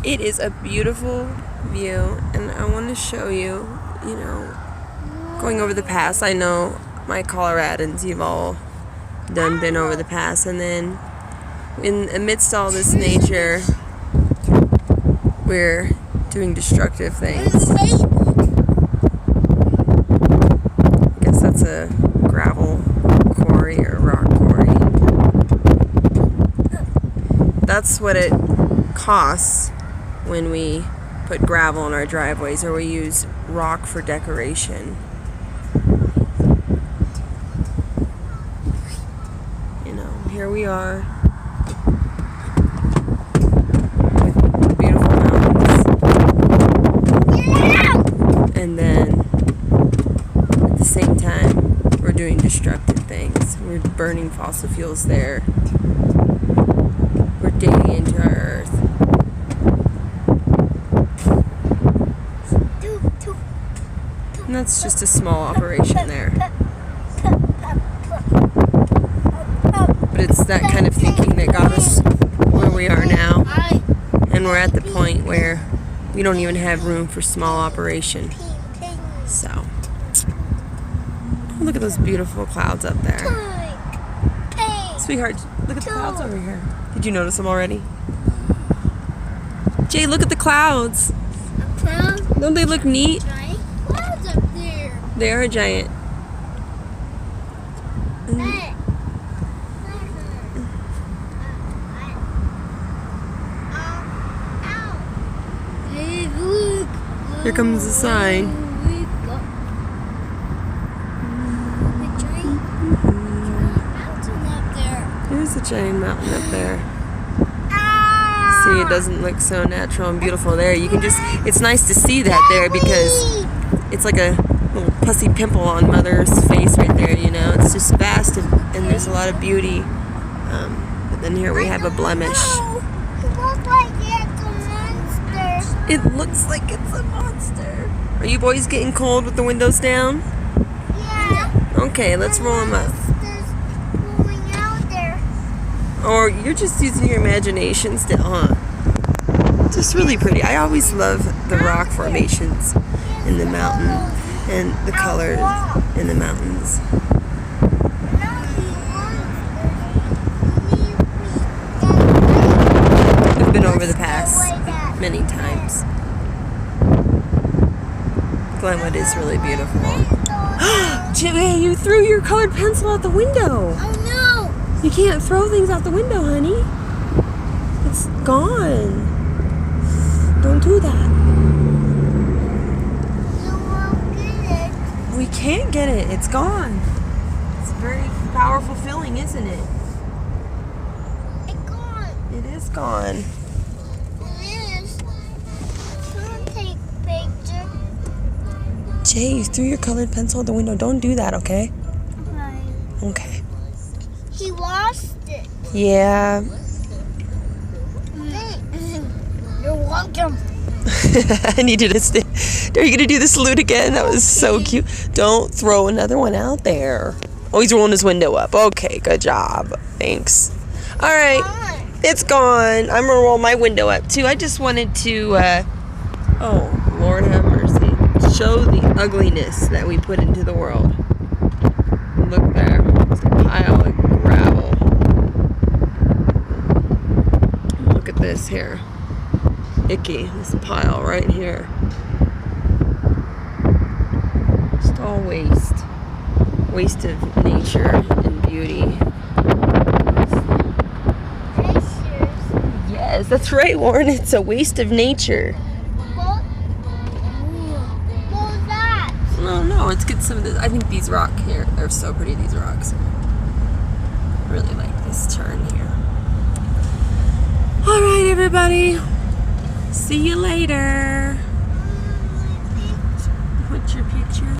it is a beautiful view, and I want to show you, going over the pass. I know my Coloradans, you've all been over the pass, and then amidst all this nature, we're doing destructive things. I guess that's a gravel quarry or rock quarry. That's what it costs when we put gravel in our driveways or we use rock for decoration. Here we are. Beautiful mountains. And then at the same time, we're doing destructive things. We're burning fossil fuels there. We're digging into our earth. And that's just a small operation there. But it's that kind of thinking that got us where we are now. And we're at the point where we don't even have room for small operation. So, look at those beautiful clouds up there. Sweetheart, look at the clouds over here. Did you notice them already? Jay, look at the clouds. Don't they look neat? Giant clouds up there. They are giant. Here comes the sign. There's a giant mountain up there. See, it doesn't look so natural and beautiful there. It's nice to see that there because it's like a little pussy pimple on Mother's face right there, It's just vast and there's a lot of beauty. But then here we have a blemish. It looks like it's a monster. Are you boys getting cold with the windows down? Yeah. Okay, let's roll them up. Going out there. Or you're just using your imagination still, huh? Just really pretty. I always love the rock formations in the mountain and the colors in the mountains. We've been over the pass many times. Glenwood is really beautiful. Jimmy, you threw your colored pencil out the window. Oh no! You can't throw things out the window, honey. It's gone. Don't do that. You won't get it. We can't get it. It's gone. It's a very powerful feeling, isn't it? It's gone. It is gone. Jay, you threw your colored pencil out the window. Don't do that, okay? Okay. He lost it. Yeah. You're welcome. I needed a stick. Are you going to do the salute again? That was so cute. Don't throw another one out there. Oh, he's rolling his window up. Okay, good job. Thanks. All right. It's gone. I'm going to roll my window up, too. I just wanted to, oh, Lord have mercy. Show the ugliness that we put into the world. Look there. It's a pile of gravel. Look at this here. Icky. This pile right here. Just all waste. Waste of nature and beauty. Yes, that's right, Warren. It's a waste of nature. No, let's get some of this. I think these rock here, they're so pretty, these rocks. I really like this turn here. All right, everybody. See you later. What's your picture?